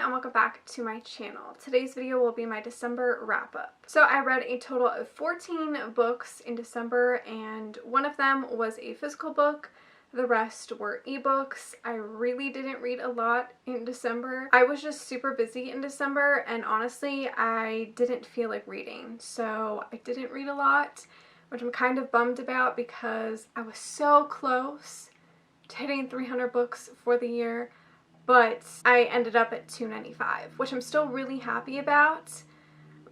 and welcome back to my channel. Today's video will be my December wrap-up. So I read a total of 14 books in December, and one of them was a physical book. The rest were ebooks. I really didn't read a lot in December. I was just super busy in December, and honestly I didn't feel like reading, so I didn't read a lot, which I'm kind of bummed about because I was so close to hitting 300 books for the year. But I ended up at 295, which I'm still really happy about,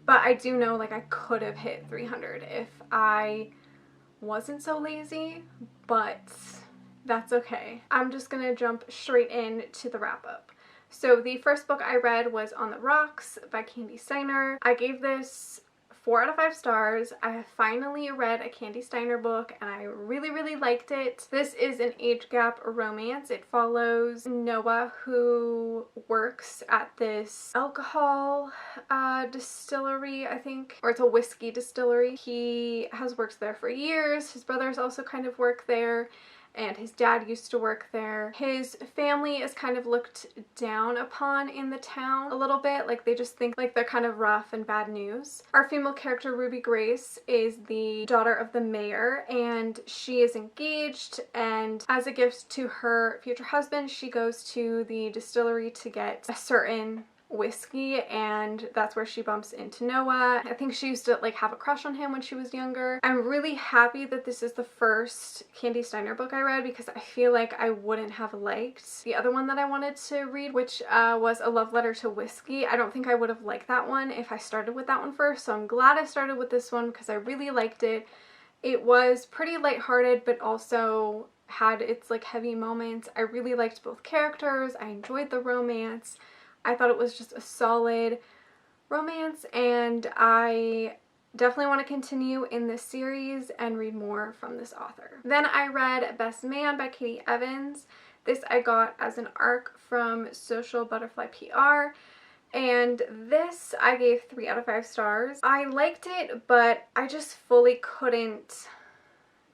but I do know like I could have hit 300 if I wasn't so lazy, but that's okay. I'm just gonna jump straight into the wrap-up. So the first book I read was On the Rocks by Candy Steiner. I gave this 4 out of 5 stars. I have finally read a Candy Steiner book and I really liked it. This is an age gap romance. It follows Noah, who works at this alcohol distillery, I think, or it's a whiskey distillery. He has worked there for years. His brothers also kind of work there, and his dad used to work there. His family is kind of looked down upon in the town a little bit, like they just think like they're kind of rough and bad news. Our female character, Ruby Grace, is the daughter of the mayor, and she is engaged, and as a gift to her future husband she goes to the distillery to get a certain whiskey, and that's where she bumps into Noah. I think she used to like have a crush on him when she was younger. I'm really happy that this is the first Candy Steiner book I read because I feel like I wouldn't have liked the other one that I wanted to read, which was A Love Letter to Whiskey. I don't think I would have liked that one if I started with that one first, so I'm glad I started with this one because I really liked it. It was pretty lighthearted but also had its like heavy moments. I really liked both characters. I enjoyed the romance. I thought it was just a solid romance, and I definitely want to continue in this series and read more from this author. Then I read Best Man by Bikini Evans. This I got as an ARC from Social Butterfly PR, and this I gave 3 out of 5 stars. I liked it, but I just fully couldn't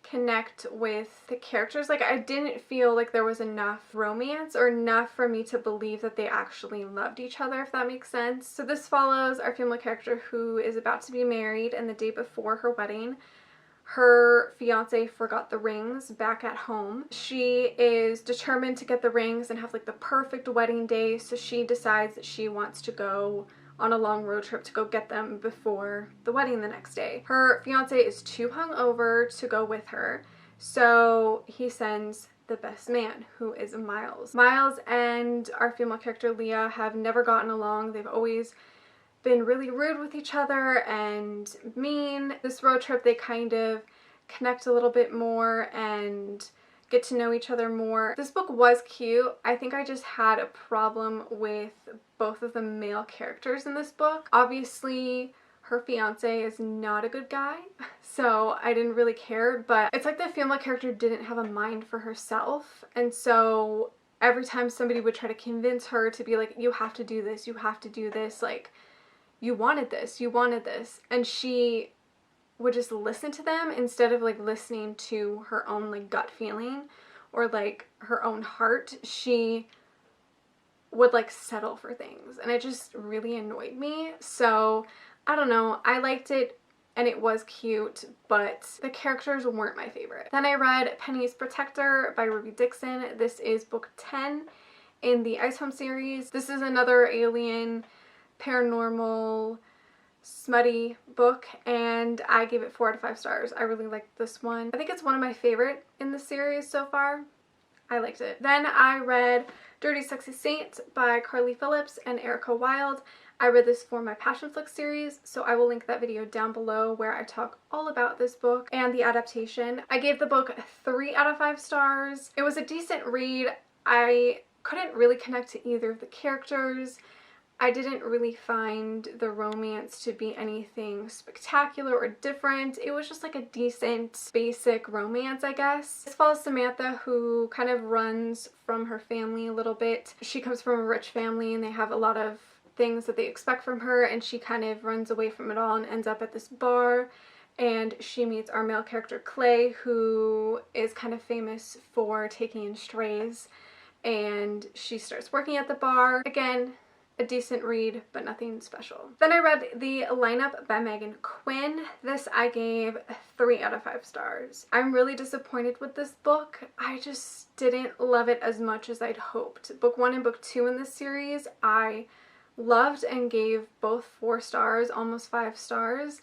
connect with the characters. Like I didn't feel like there was enough romance or enough for me to believe that they actually loved each other, if that makes sense. So this follows our female character who is about to be married, and the day before her wedding her fiance forgot the rings back at home. She is determined to get the rings and have like the perfect wedding day, so she decides that she wants to go on a long road trip to go get them before the wedding the next day. Her fiance is too hungover to go with her, so he sends the best man, who is Miles. Miles and our female character Leah have never gotten along. They've always been really rude with each other and mean. This road trip they kind of connect a little bit more and get to know each other more. This book was cute. I think I just had a problem with both of the male characters in this book. Obviously, her fiance is not a good guy, so I didn't really care, but it's like the female character didn't have a mind for herself, and so every time somebody would try to convince her to be like, you have to do this, you have to do this, like, you wanted this, you wanted this, and she would just listen to them instead of like listening to her own like gut feeling or like her own heart. She would like settle for things, and it just really annoyed me. So I don't know, I liked it and it was cute, but the characters weren't my favorite. Then I read Penny's Protector by Ruby Dixon. This is book 10 in the Ice Home series. This is another alien paranormal smutty book, and I gave it 4 out of 5 stars. I really liked this one. I think it's one of my favorite in the series so far. I liked it. Then I read Dirty Sexy Saint by Carly Phillips and Erica Wilde. I read this for my Passion Flick series, so I will link that video down below where I talk all about this book and the adaptation. I gave the book 3 out of 5 stars. It was a decent read. I couldn't really connect to either of the characters. I didn't really find the romance to be anything spectacular or different. It was just like a decent, basic romance, I guess. This follows Samantha, who kind of runs from her family a little bit. She comes from a rich family and they have a lot of things that they expect from her, and she kind of runs away from it all and ends up at this bar, and she meets our male character Clay, who is kind of famous for taking in strays, and she starts working at the bar. Again, a decent read, but nothing special. Then I read The Lineup by Megan Quinn. This I gave 3 out of 5 stars. I'm really disappointed with this book. I just didn't love it as much as I'd hoped. Book 1 and book 2 in this series I loved and gave both 4 stars, almost 5 stars.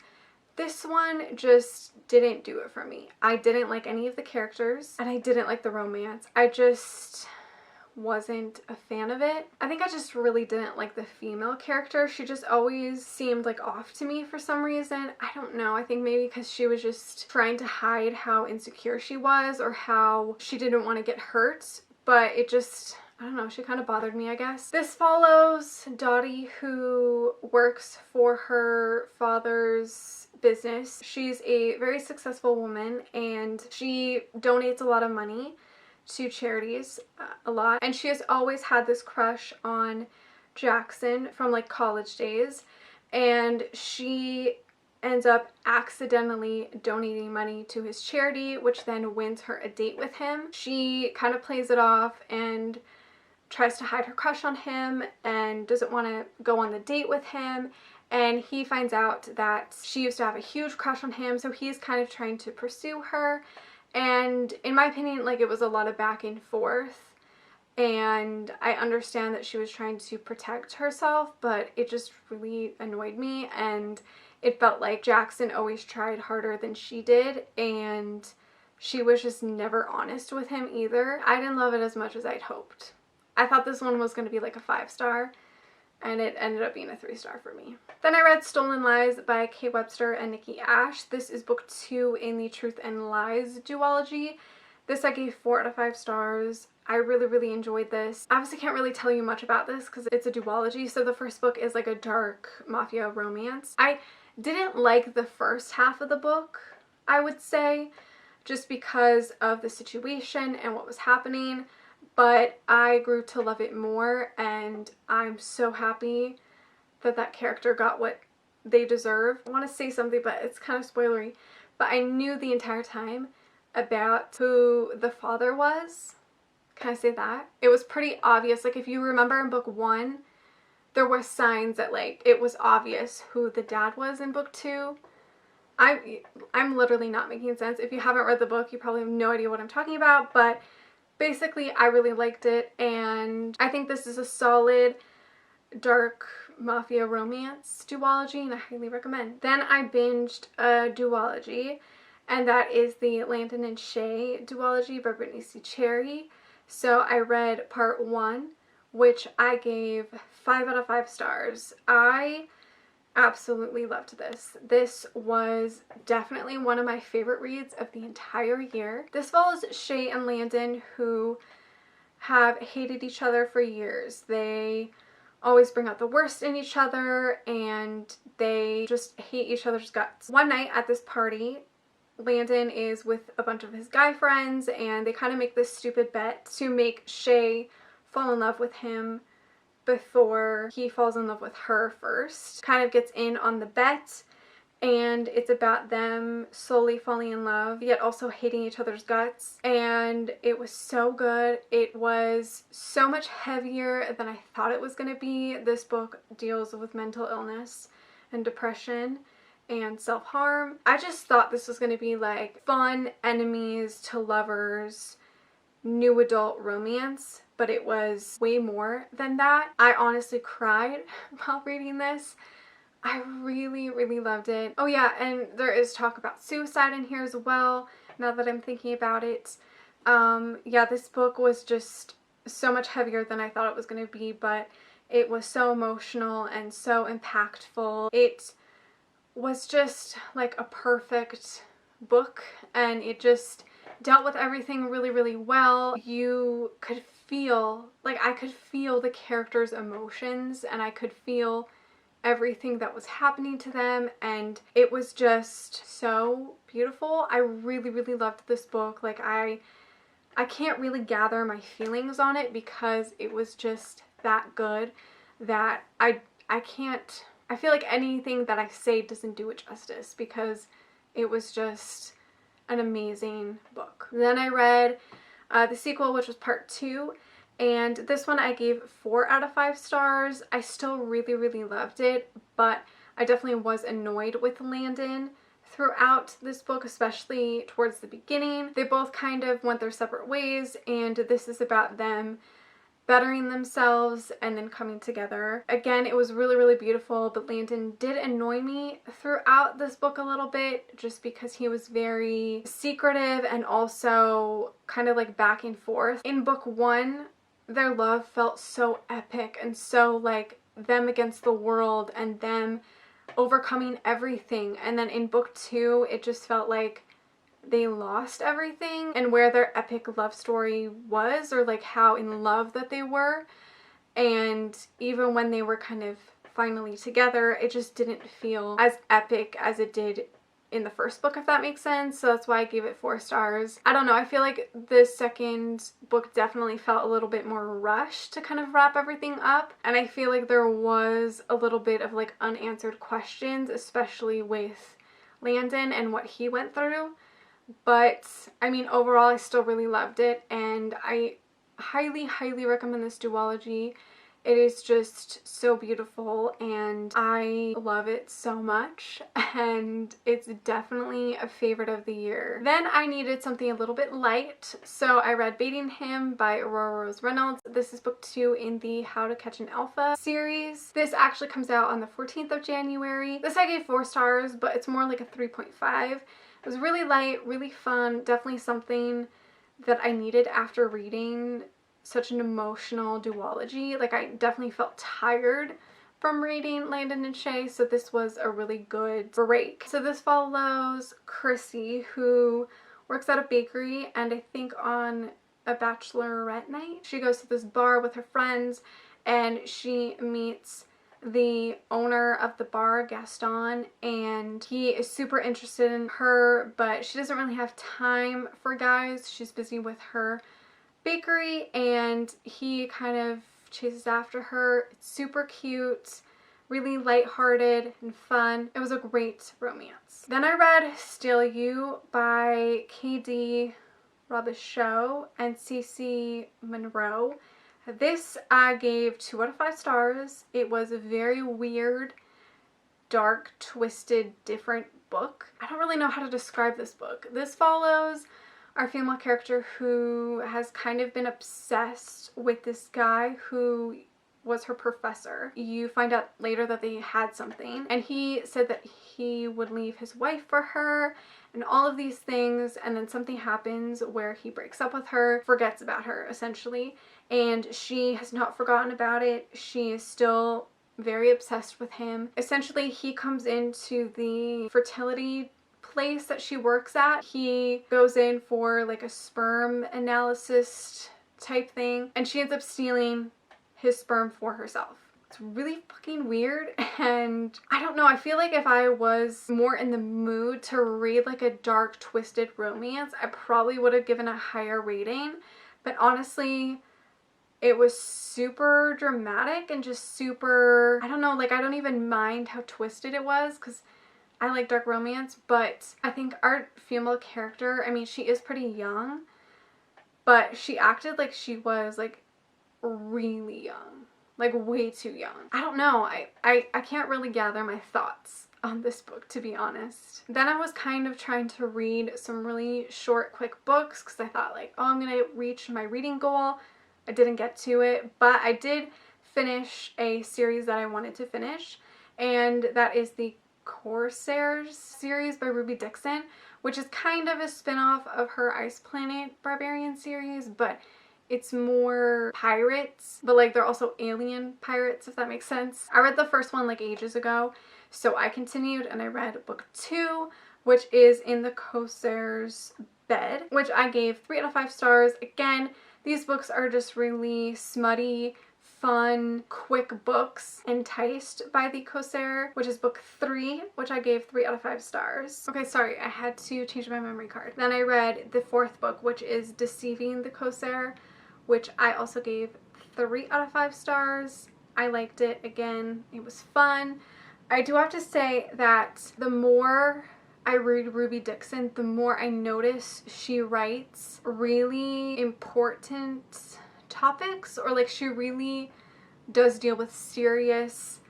This one just didn't do it for me. I didn't like any of the characters, and I didn't like the romance. I just wasn't a fan of it. I think I just really didn't like the female character. She just always seemed like off to me for some reason. I don't know. I think maybe because she was just trying to hide how insecure she was or how she didn't want to get hurt, but it just, I don't know, she kind of bothered me, I guess. This follows Dottie, who works for her father's business. She's a very successful woman, and she donates a lot of money to charities, a lot. And she has always had this crush on Jackson from like college days, and she ends up accidentally donating money to his charity, which then wins her a date with him. She kind of plays it off and tries to hide her crush on him and doesn't want to go on the date with him, and he finds out that she used to have a huge crush on him, so he's kind of trying to pursue her. And in my opinion, like, it was a lot of back and forth, and I understand that she was trying to protect herself, but it just really annoyed me, and it felt like Jackson always tried harder than she did, and she was just never honest with him either. I didn't love it as much as I'd hoped. I thought this one was going to be like a 5-star, and it ended up being a 3-star for me. Then I read Stolen Lies by Kay Webster and Nikki Ash. This is book 2 in the Truth and Lies duology. This I gave 4 out of 5 stars. I really enjoyed this. I obviously can't really tell you much about this because it's a duology, so the first book is like a dark mafia romance. I didn't like the first half of the book, I would say, just because of the situation and what was happening, but I grew to love it more, and I'm so happy that that character got what they deserve. I want to say something, but it's kind of spoilery, but I knew the entire time about who the father was. Can I say that? It was pretty obvious. Like, if you remember in book 1, there were signs that, like, it was obvious who the dad was in book 2. I'm literally not making sense. If you haven't read the book, you probably have no idea what I'm talking about, but basically, I really liked it, and I think this is a solid dark mafia romance duology, and I highly recommend. Then I binged a duology, and that is the Landon and Shay duology by Brittany C. Cherry. So I read part 1, which I gave 5 out of 5 stars. I absolutely loved this. This was definitely one of my favorite reads of the entire year. This follows Shay and Landon, who have hated each other for years. They always bring out the worst in each other, and they just hate each other's guts. One night at this party, Landon is with a bunch of his guy friends, and they kind of make this stupid bet to make Shay fall in love with him before he falls in love with her first. Kind of gets in on the bet, and it's about them slowly falling in love, yet also hating each other's guts. And it was so good. It was so much heavier than I thought it was going to be. This book deals with mental illness and depression and self-harm. I just thought this was going to be like fun enemies to lovers, new adult romance, but it was way more than that. I honestly cried while reading this. I really loved it. Oh yeah, and there is talk about suicide in here as well, now that I'm thinking about it. Yeah, this book was just so much heavier than I thought it was going to be, but it was so emotional and so impactful. It was just like a perfect book, and it just dealt with everything really well. You could feel, like, I could feel the characters' emotions, and I could feel everything that was happening to them, and it was just so beautiful. I really loved this book. Like, I can't really gather my feelings on it because it was just that good that I feel like anything that I say doesn't do it justice, because it was just an amazing book. Then I read the sequel, which was part 2, And this one I gave 4 out of 5 stars. I still really loved it, but I definitely was annoyed with Landon throughout this book, especially towards the beginning. They both kind of went their separate ways, and this is about them bettering themselves and then coming together. Again, it was really beautiful, but Landon did annoy me throughout this book a little bit just because he was very secretive and also kind of like back and forth. In book 1, their love felt so epic and so like them against the world and them overcoming everything. And then in book 2, it just felt like they lost everything and where their epic love story was, or like how in love that they were. And even when they were kind of finally together, it just didn't feel as epic as it did in the first book, if that makes sense. So that's why I gave it 4 stars. I don't know, I feel like the second book definitely felt a little bit more rushed to kind of wrap everything up, and I feel like there was a little bit of like unanswered questions, especially with Landon and what he went through. But I mean, overall I still really loved it, and I highly recommend this duology. It is just so beautiful and I love it so much, and it's definitely a favorite of the year. Then I needed something a little bit light, so I read Baiting Him by Aurora Rose Reynolds. This is book 2 in the How to Catch an Alpha series. This actually comes out on the 14th of January. This I gave 4 stars, but it's more like a 3.5. It was really light, really fun, definitely something that I needed after reading such an emotional duology. Like, I definitely felt tired from reading Landon and Shay, so this was a really good break. So this follows Chrissy, who works at a bakery, and I think on a bachelorette night, she goes to this bar with her friends, and she meets the owner of the bar, Gaston, and he is super interested in her, but she doesn't really have time for guys. She's busy with her bakery, and he kind of chases after her. It's super cute, really lighthearted and fun. It was a great romance. Then I read Steal You by K.D. Robichaud and C.C. Monroe. This I gave 2 out of 5 stars. It was a very weird, dark, twisted, different book. I don't really know how to describe this book. This follows our female character who has kind of been obsessed with this guy who was her professor. You find out later that they had something, and he said that he would leave his wife for her and all of these things, and then something happens where he breaks up with her, forgets about her essentially, and she has not forgotten about it. She is still very obsessed with him. Essentially, he comes into the fertility place that she works at. He goes in for like a sperm analysis type thing, and she ends up stealing his sperm for herself. It's really fucking weird, and I don't know, I feel like if I was more in the mood to read like a dark, twisted romance, I probably would have given a higher rating. But honestly, it was super dramatic and just super, I don't know, like I don't even mind how twisted it was because I like dark romance. But I think our female character, I mean, she is pretty young, but she acted like she was like really young, like way too young. I don't know, I can't really gather my thoughts on this book, to be honest. Then I was kind of trying to read some really short, quick books because I thought like, oh, I'm gonna reach my reading goal. I didn't get to it, but I did finish a series that I wanted to finish, and that is the Corsairs series by Ruby Dixon, which is kind of a spin-off of her Ice Planet Barbarian series, but it's more pirates, but like they're also alien pirates, if that makes sense. I read the first one like ages ago, so I continued and I read book 2, which is in the Corsairs bed, which I gave 3 out of 5 stars. Again, these books are just really smutty, fun, quick books. Enticed by the Corsair, which is book 3, which I gave 3 out of 5 stars. Okay, sorry, I had to change my memory card. Then I read the 4th book, which is Deceiving the Corsair, which I also gave 3 out of 5 stars. I liked it. Again, it was fun. I do have to say that the more I read Ruby Dixon, the more I notice she writes really important topics, or like she really does deal with serious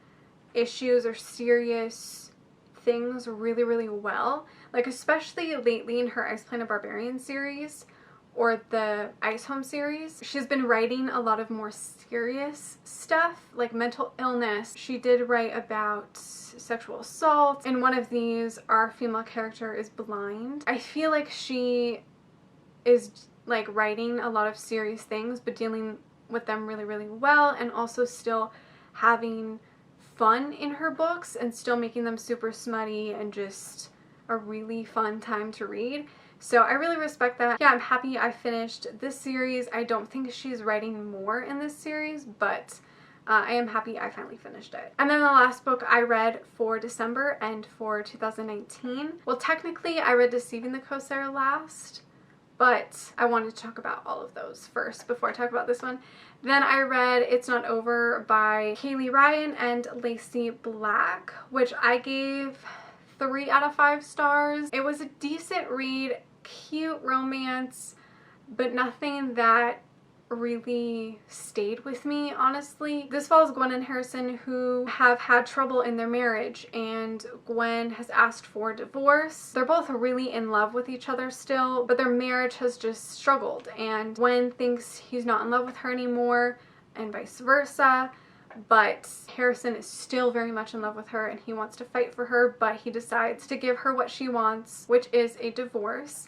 issues or serious things really, really well. Like especially lately in her Ice Planet Barbarian series or the Ice Home series, she's been writing a lot of more serious stuff like mental illness. She did write about sexual assault. In one of these, our female character is blind. I feel like she is like writing a lot of serious things but dealing with them really, really well, and also still having fun in her books and still making them super smutty and just a really fun time to read. So I really respect that. Yeah, I'm happy I finished this series. I don't think she's writing more in this series, but I am happy I finally finished it. And then the last book I read for December and for 2019. Well, technically I read Deceiving the Corsair last, but I wanted to talk about all of those first before I talk about this one. Then I read It's Not Over by Kaylee Ryan and Lacey Black, which I gave 3 out of 5 stars. It was a decent read, cute romance, but nothing that really stayed with me, honestly. This follows Gwen and Harrison, who have had trouble in their marriage, and Gwen has asked for divorce. They're both really in love with each other still, but their marriage has just struggled, and Gwen thinks he's not in love with her anymore and vice versa. But Harrison is still very much in love with her and he wants to fight for her, but he decides to give her what she wants, which is a divorce.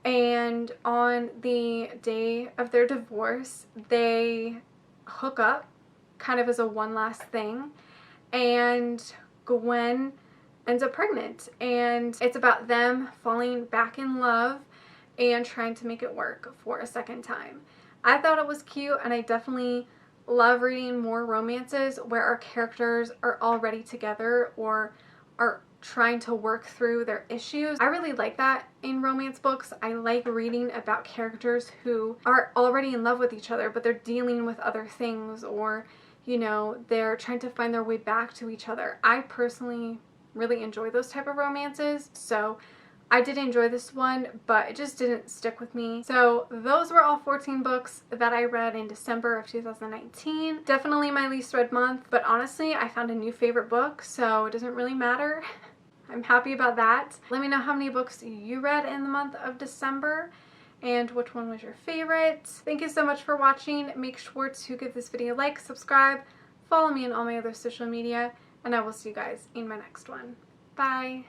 And on the day of their divorce, they hook up kind of as a one last thing, and Gwen ends up pregnant, and it's about them falling back in love and trying to make it work for a second time. I thought it was cute, and I definitely love reading more romances where our characters are already together or are trying to work through their issues. I really like that in romance books. I like reading about characters who are already in love with each other, but they're dealing with other things, or, you know, they're trying to find their way back to each other. I personally really enjoy those type of romances, so I did enjoy this one, but it just didn't stick with me. So those were all 14 books that I read in December of 2019. Definitely my least read month, but honestly, I found a new favorite book, so it doesn't really matter. I'm happy about that. Let me know how many books you read in the month of December and which one was your favorite. Thank you so much for watching. Make sure to give this video a like, subscribe, follow me on all my other social media, and I will see you guys in my next one. Bye!